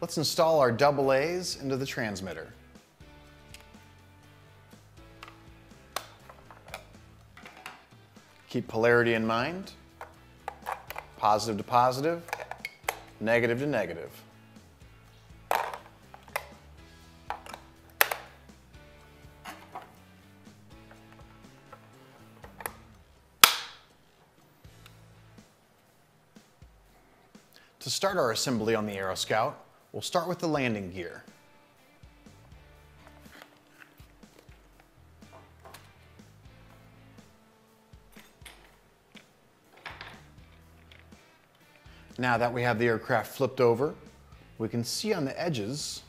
Let's install our AA's into the transmitter. Keep polarity in mind. Positive to positive, negative to negative. To start our assembly on the AeroScout, we'll start with the landing gear. Now that we have the aircraft flipped over, we can see on the edges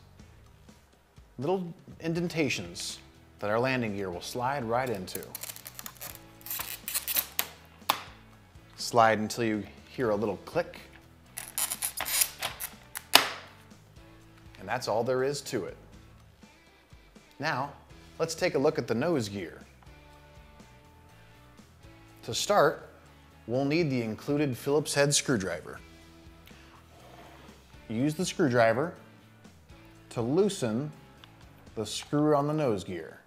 little indentations that our landing gear will slide right into. Slide until you hear a little click. And that's all there is to it. Now, let's take a look at the nose gear. To start, we'll need the included Phillips head screwdriver. Use the screwdriver to loosen the screw on the nose gear.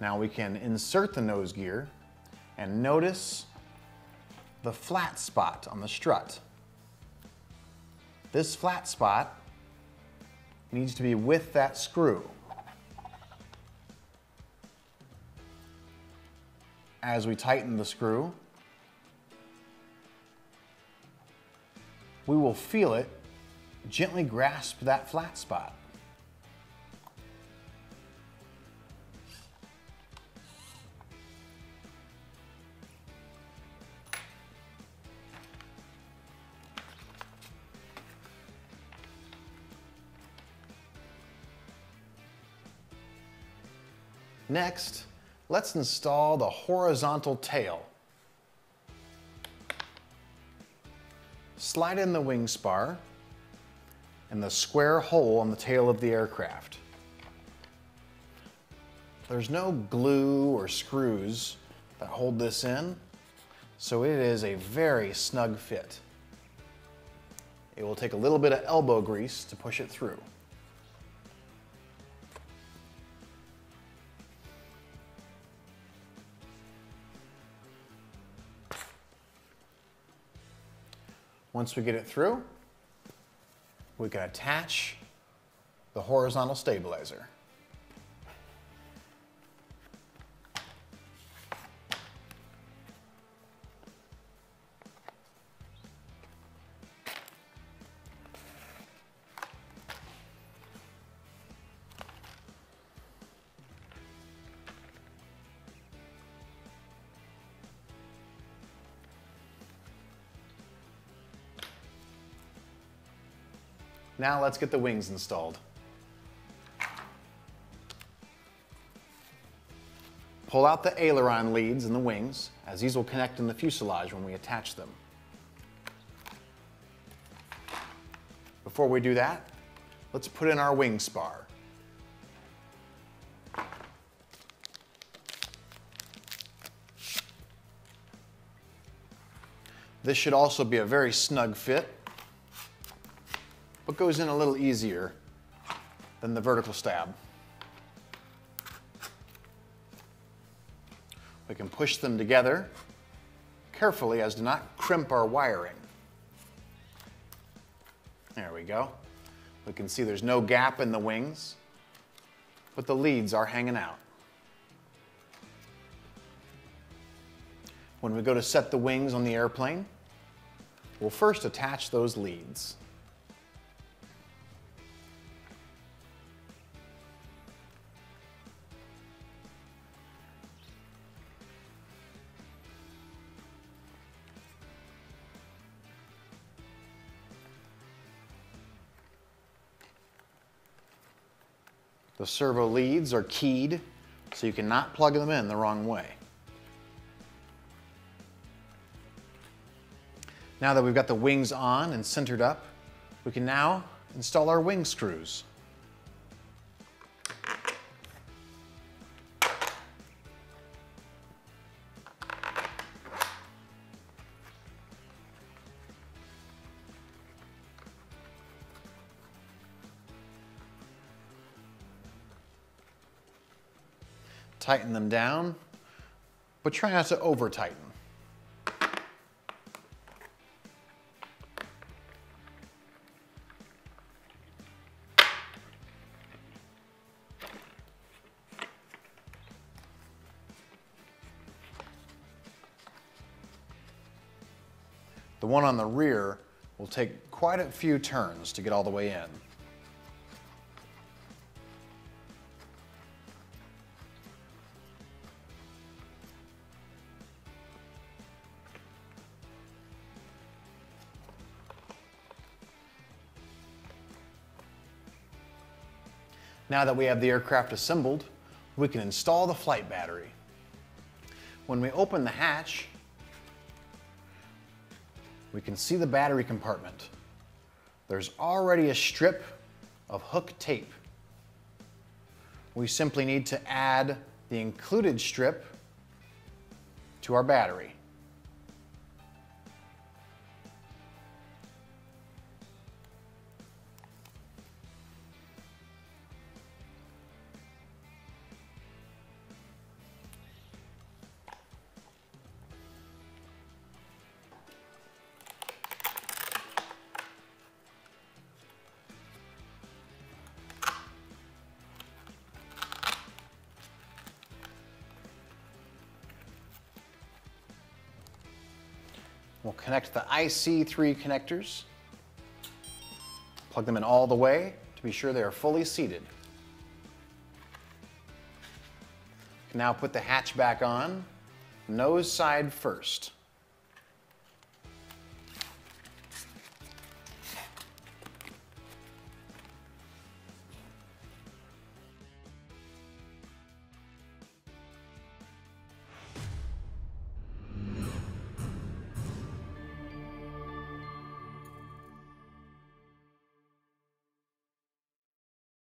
Now we can insert the nose gear and notice the flat spot on the strut. This flat spot needs to be with that screw. As we tighten the screw, we will feel it gently grasp that flat spot. Next, let's install the horizontal tail. Slide in the wing spar and the square hole on the tail of the aircraft. There's no glue or screws that hold this in, so it is a very snug fit. It will take a little bit of elbow grease to push it through. Once we get it through, we can attach the horizontal stabilizer. Now let's get the wings installed. Pull out the aileron leads in the wings, as these will connect in the fuselage when we attach them. Before we do that, let's put in our wing spar. This should also be a very snug fit, but goes in a little easier than the vertical stab. We can push them together carefully as to not crimp our wiring. There we go. We can see there's no gap in the wings, but the leads are hanging out. When we go to set the wings on the airplane, we'll first attach those leads. The servo leads are keyed, so you cannot plug them in the wrong way. Now that we've got the wings on and centered up, we can now install our wing screws. tighten them down, but try not to over tighten. The one on the rear will take quite a few turns to get all the way in. Now that we have the aircraft assembled, we can install the flight battery. When we open the hatch, we can see the battery compartment. There's already a strip of hook tape. We simply need to add the included strip to our battery. We'll connect the IC3 connectors, plug them in all the way to be sure they are fully seated. Now put the hatch back on, nose side first.